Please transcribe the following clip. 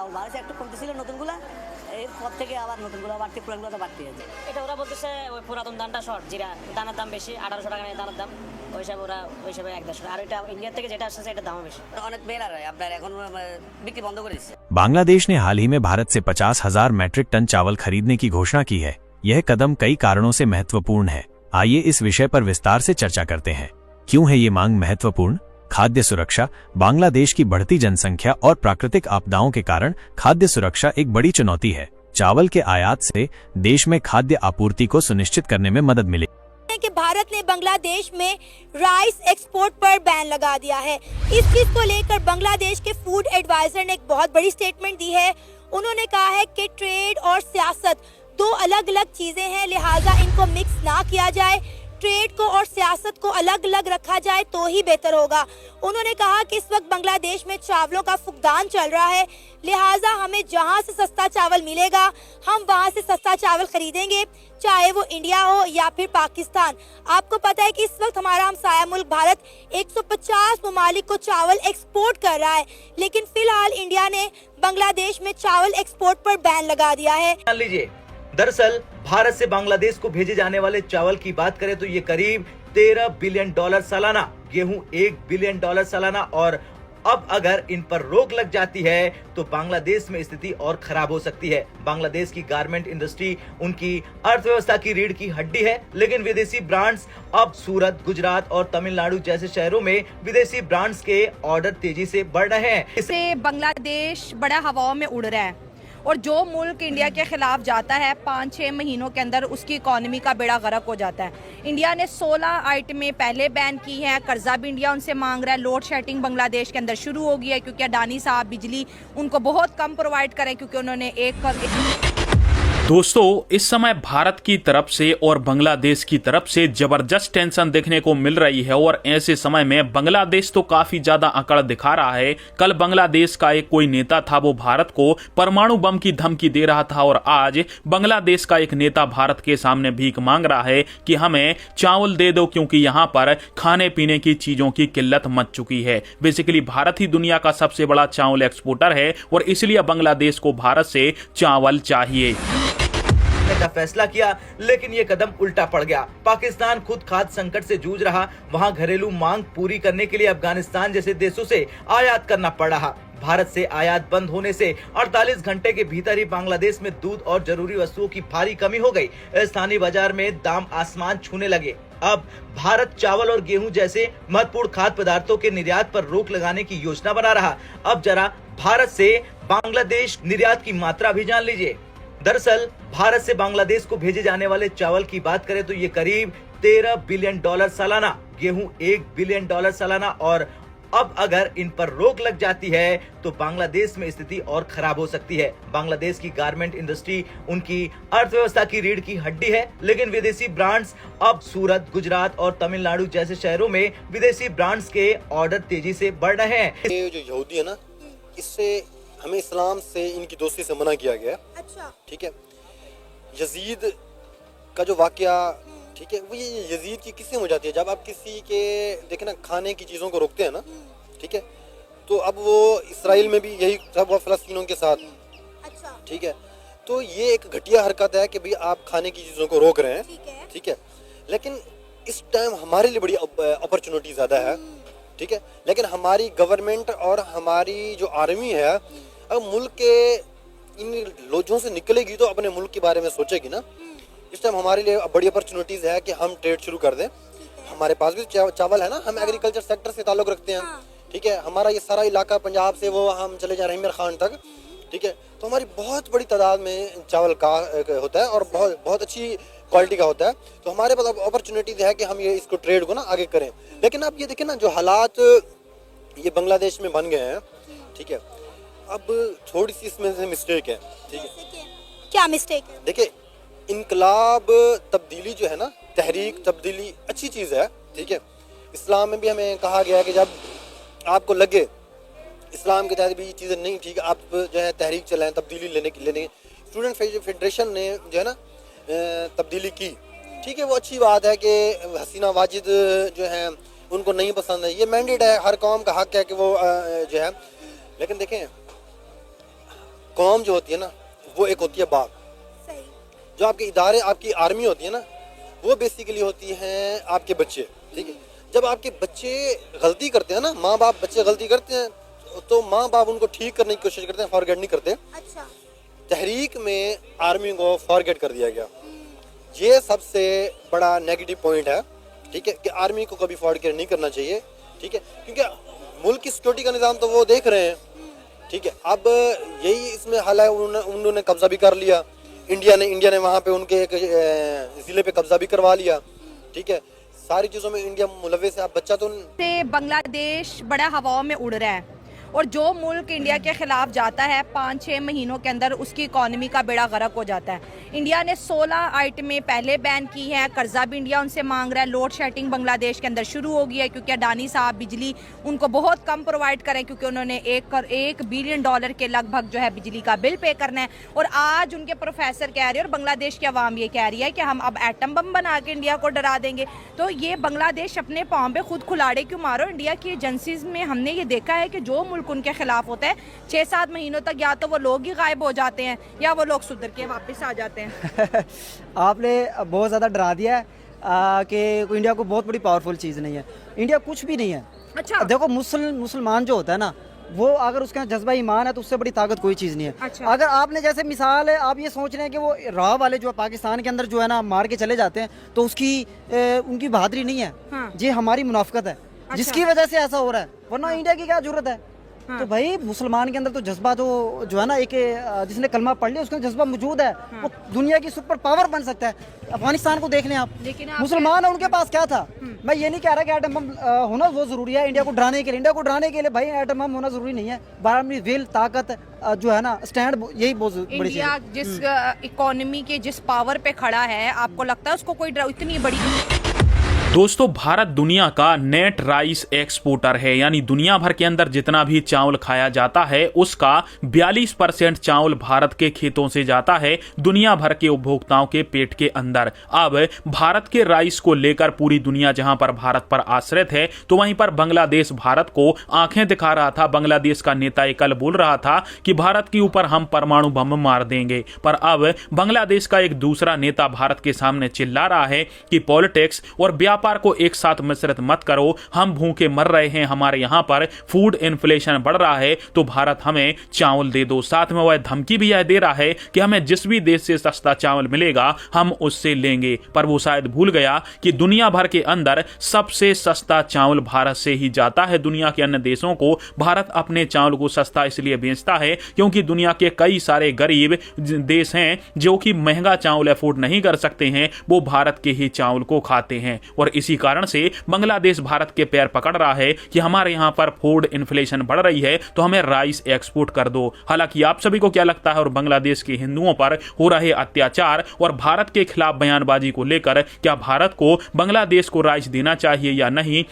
চাউল বাড়ছে, একটু কমতেছিল নতুনগুলা, এরপর থেকে আবার নতুনগুলো বাড়তে, পুরানগুলো তো বাড়তে আছে। এটা ওরা বলতেছে ওই পুরাতন ধানটা শর্ট, জিরা দানার দাম বেশি, 1800 টাকা নেয় দানার দাম, ওই হিসাবে ওরা ওই হিসাবে 1-1.5, আর এটা ইন্ডিয়া থেকে যেটা আসছে এটা দামও বেশি। অনেক বেড়া রয় আপনার এখন বিক্রি বন্ধ করে দিচ্ছে। बांग्लादेश ने हाल ही में भारत से 50,000 मैट्रिक टन चावल खरीदने की घोषणा की है। यह कदम कई कारणों से महत्वपूर्ण है। आइए इस विषय पर विस्तार से चर्चा करते हैं। क्यों है ये मांग महत्वपूर्ण? खाद्य सुरक्षा। बांग्लादेश की बढ़ती जनसंख्या और प्राकृतिक आपदाओं के कारण खाद्य सुरक्षा एक बड़ी चुनौती है। चावल के आयात से देश में खाद्य आपूर्ति को सुनिश्चित करने में मदद मिलेगी। कि भारत ने बांग्लादेश में राइस एक्सपोर्ट पर बैन लगा दिया है। इस चीज को लेकर बांग्लादेश के फूड एडवाइजर ने एक बहुत बड़ी स्टेटमेंट दी है। उन्होंने कहा है कि ट्रेड और सियासत दो अलग अलग चीजें हैं, लिहाजा इनको मिक्स ना किया जाए। ट्रेड को और सियासत को अलग अलग रखा जाए तो ही बेहतर होगा। उन्होंने कहा कि इस वक्त बांग्लादेश में चावलों का फुकदान चल रहा है, लिहाजा हमें जहां से सस्ता चावल मिलेगा हम वहां से सस्ता चावल खरीदेंगे, चाहे वो इंडिया हो या फिर पाकिस्तान। आपको पता है कि इस वक्त हमारा हमसाया मुल्क भारत 150 ममालिक को चावल एक्सपोर्ट कर रहा है, लेकिन फिलहाल इंडिया ने बांग्लादेश में चावल एक्सपोर्ट पर बैन लगा दिया है। मान लीजिए, दरअसल भारत से बांग्लादेश को भेजे जाने वाले चावल की बात करें तो ये करीब $13 बिलियन सालाना, गेहूं $1 बिलियन सालाना, और अब अगर इन पर रोक लग जाती है तो बांग्लादेश में स्थिति और खराब हो सकती है। बांग्लादेश की गारमेंट इंडस्ट्री उनकी अर्थव्यवस्था की रीढ़ की हड्डी है, लेकिन विदेशी ब्रांड्स अब सूरत, गुजरात और तमिलनाडु जैसे शहरों में विदेशी ब्रांड्स के ऑर्डर तेजी से बढ़ रहे हैं। इससे बांग्लादेश बड़ा हवाओं में उड़ रहा है, और जो मुल्क इंडिया के खिलाफ जाता है 5-6 महीनों के अंदर उसकी इकोनॉमी का बेड़ा गर्क हो जाता है। इंडिया ने 16 आइटमें पहले बैन की हैं, कर्जा भी इंडिया उनसे मांग रहा है। लोड शेडिंग बांग्लादेश के अंदर शुरू हो गई है क्योंकि अडानी साहब बिजली उनको बहुत कम प्रोवाइड करें, क्योंकि उन्होंने दोस्तों, इस समय भारत की तरफ से और बांग्लादेश की तरफ से जबरदस्त टेंशन देखने को मिल रही है, और ऐसे समय में बांग्लादेश तो काफी ज्यादा अकड़ दिखा रहा है। कल बांग्लादेश का एक कोई नेता था, वो भारत को परमाणु बम की धमकी दे रहा था, और आज बांग्लादेश का एक नेता भारत के सामने भीख मांग रहा है कि हमें चावल दे दो, क्योंकि यहाँ पर खाने पीने की चीजों की किल्लत मच चुकी है। बेसिकली भारत ही दुनिया का सबसे बड़ा चावल एक्सपोर्टर है, और इसलिए बांग्लादेश को भारत से चावल चाहिए का फैसला किया, लेकिन ये कदम उल्टा पड़ गया। पाकिस्तान खुद खाद्य संकट से जूझ रहा, वहां घरेलू मांग पूरी करने के लिए अफगानिस्तान जैसे देशों से आयात करना पड़ रहा। भारत से आयात बंद होने से 48 घंटे के भीतर ही बांग्लादेश में दूध और जरूरी वस्तुओं की भारी कमी हो गई। स्थानीय बाजार में दाम आसमान छूने लगे। अब भारत चावल और गेहूं जैसे महत्वपूर्ण खाद्य पदार्थों के निर्यात पर रोक लगाने की योजना बना रहा। अब जरा भारत से बांग्लादेश निर्यात की मात्रा भी जान लीजिए। दरअसल भारत से बांग्लादेश को भेजे जाने वाले चावल की बात करें तो ये करीब $13 बिलियन सालाना, गेहूं $1 बिलियन सालाना, और अब अगर इन पर रोक लग जाती है तो बांग्लादेश में स्थिति और खराब हो सकती है। बांग्लादेश की गारमेंट इंडस्ट्री उनकी अर्थव्यवस्था की रीढ़ की हड्डी है, लेकिन विदेशी ब्रांड्स अब सूरत, गुजरात और तमिलनाडु जैसे शहरों में विदेशी ब्रांड्स के ऑर्डर तेजी से बढ़ रहे हैं। ये जो यहूदी है ना, इससे हमें इस्लाम से इनकी दोस्ती से मना किया गया। अच्छा, ठीक है। यजीद का जो वाकया, ठीक है, वो ये यजीद की किससे हो जाती है, जब आप किसी के देखे ना खाने की चीज़ों को रोकते हैं ना, ठीक है, तो अब वो इसराइल में भी यही सब हुआ फ़लस्तीनियों के साथ। अच्छा, ठीक है, तो ये एक घटिया हरकत है कि भाई आप खाने की चीज़ों को रोक रहे हैं, ठीक है, लेकिन इस टाइम हमारे लिए बड़ी अपॉर्चुनिटी ज़्यादा है, ठीक है, लेकिन हमारी गवर्नमेंट और हमारी जो आर्मी है, अब मुल्क के इन लोगों से निकलेगी तो अपने मुल्क के बारे में सोचेगी ना। इस टाइम हमारे लिए बड़ी अपॉर्चुनिटीज़ है कि हम ट्रेड शुरू कर दें। हमारे पास भी चावल है ना, हम एग्रीकल्चर सेक्टर से ताल्लुक़ रखते हैं, ठीक है, हमारा ये सारा इलाका पंजाब से वो हम चले जा रहे हैं मीर खान तक, ठीक है, तो हमारी बहुत बड़ी तादाद में चावल का होता है और बहुत अच्छी क्वालिटी का होता है। तो हमारे पास अपॉर्चुनिटीज़ है कि हम ये इसको ट्रेड को ना आगे करें। लेकिन आप ये देखें ना, जो हालात ये बांग्लादेश में बन गए हैं, ठीक है, अब थोड़ी सी इसमें से मिस्टेक है, ठीक है। क्या मिस्टेक है? देखिए, इनकलाब तब्दीली जो है ना, तहरीक तब्दीली अच्छी चीज़ है, ठीक है। इस्लाम में भी हमें कहा गया है कि जब आपको लगे इस्लाम के तहत भी ये चीज़ें नहीं ठीक, आप जो है तहरीक चलाएं, तब्दीली लेने स्टूडेंट फेडरेशन ने जो है ना तब्दीली की, ठीक है, वो अच्छी बात है कि हसीना वाजिद जो है उनको नहीं पसंद है, ये मैंडेट है, हर कौम का हक है कि वो जो है। लेकिन देखें, कौम जो होती है ना, वो एक होती है बाग। सही। जो आपके इदारे, आपकी आर्मी होती है ना, वो बेसिकली होती हैं आपके बच्चे। ठीक है, जब आपके बच्चे गलती करते हैं ना, माँ बाप बच्चे गलती करते हैं तो माँ बाप उनको ठीक करने की कोशिश करते हैं, फॉरगेट नहीं करते। अच्छा। तहरीक में आर्मी को फॉरगेट कर दिया गया, ये सबसे बड़ा नेगेटिव पॉइंट है। ठीक है, कि आर्मी को कभी फॉरगेट नहीं करना चाहिए। ठीक है, क्योंकि मुल्क की सिक्योरिटी का निज़ाम तो वो देख रहे हैं। ठीक है, अब यही इसमें हाल है, उन्होंने कब्जा भी कर लिया। इंडिया ने वहाँ पे उनके एक ज़िले पे कब्जा भी करवा लिया। ठीक है, सारी चीज़ों में इंडिया मुलव्वस है। अब बच्चा तो से बांग्लादेश बड़ा हवाओं में उड़ रहा है, और जो मुल्क इंडिया के खिलाफ जाता है 5-6 महीनों के अंदर उसकी इकॉनमी का बेड़ा गर्क हो जाता है। इंडिया ने 16 आइटमें पहले बैन की हैं, कर्जा भी इंडिया उनसे मांग रहा है। लोड शेडिंग बांग्लादेश के अंदर शुरू हो गई है, क्योंकि अडानी साहब बिजली उनको बहुत कम प्रोवाइड करें, क्योंकि उन्होंने $1 बिलियन के लगभग जो है बिजली का बिल पे करना है। और आज उनके प्रोफेसर कह रहे हैं और बांग्लादेश की आवाम ये कह रही है कि हम अब एटम बम बना के इंडिया को डरा देंगे। तो ये बांग्लादेश अपने पाँव पे खुद खुलाड़े क्यों मारो? इंडिया की एजेंसीज में हमने ये देखा है कि जो मुल्क उनके खिलाफ होता है 6-7 महीनों तक या तो वो लोग ही गायब हो जाते हैं या वो लोग सुधर के वापस आ जाते हैं। आपने बहुत ज़्यादा डरा दिया है कि इंडिया को बहुत बड़ी पावरफुल चीज़ नहीं है। इंडिया कुछ भी नहीं है। अच्छा। देखो मुसलमान जो होता है ना, वो अगर उसका जज्बा ईमान है तो उससे बड़ी ताकत कोई चीज़ नहीं है। अच्छा। अगर आपने जैसे मिसाल है, आप ये सोच रहे हैं कि वो राह वाले जो पाकिस्तान के अंदर जो है ना मार के चले जाते हैं, तो उनकी बहादुरी नहीं है। हाँ। ये हमारी मुनाफिकत है। अच्छा। जिसकी वजह से ऐसा हो रहा है, वरना इंडिया की क्या जरूरत है। हाँ। तो भाई मुसलमान के अंदर तो जज्बा जो है ना, एक जिसने कलमा पढ़ लिया उसका जज्बा मौजूद है। हाँ। वो दुनिया की सुपर पावर बन सकता है। अफगानिस्तान को देख लें आप, लेकिन आप मुसलमान है, उनके पास क्या था। मैं ये नहीं कह रहा कि एटम बम होना वो जरूरी है इंडिया को डराने के लिए। इंडिया को डराने के लिए भाई एटम बम होना जरूरी नहीं है। बाहर विल, ताकत जो है ना, स्टैंड, यही बहुत बड़ी चीज इंडिया है। जिस इकोनॉमी के जिस पावर पे खड़ा है, आपको लगता है उसको कोई इतनी बड़ी? दोस्तों, भारत दुनिया का नेट राइस एक्सपोर्टर है, यानी दुनिया भर के अंदर जितना भी चावल खाया जाता है उसका 42% चावल भारत के खेतों से जाता है दुनिया भर के उपभोक्ताओं के पेट के अंदर। अब भारत के राइस को लेकर पूरी दुनिया जहां पर भारत पर आश्रित है, तो वहीं पर बांग्लादेश भारत को आंखें दिखा रहा था। बांग्लादेश का नेता कल बोल रहा था कि भारत के ऊपर हम परमाणु बम मार देंगे, पर अब बांग्लादेश का एक दूसरा नेता भारत के सामने चिल्ला रहा है कि पॉलिटिक्स और व्यापार को एक साथ मिश्रित मत करो, हम भूखे मर रहे हैं, हमारे यहां पर फूड इन्फ्लेशन बढ़ रहा है, तो भारत हमें चावल दे दो। साथ में वह धमकी भी यह दे रहा है कि हमें जिस भी देश से सस्ता चावल मिलेगा हम उससे लेंगे। पर वो शायद भूल गया कि दुनिया भर के अंदर सबसे सस्ता चावल भारत से ही जाता है। दुनिया के अन्य देशों को भारत अपने चावल को सस्ता इसलिए बेचता है क्योंकि दुनिया के कई सारे गरीब देश हैं जो कि महंगा चावल अफोर्ड नहीं कर सकते हैं, वो भारत के ही चावल को खाते हैं। और इसी कारण से बांग्लादेश भारत के पैर पकड़ रहा है कि हमारे यहां पर फूड इन्फ्लेशन बढ़ रही है तो हमें राइस एक्सपोर्ट कर दो। हालांकि आप सभी को क्या लगता है, और बांग्लादेश के हिंदुओं पर हो रहे अत्याचार और भारत के खिलाफ बयानबाजी को लेकर क्या भारत को बांग्लादेश को राइस देना चाहिए या नहीं?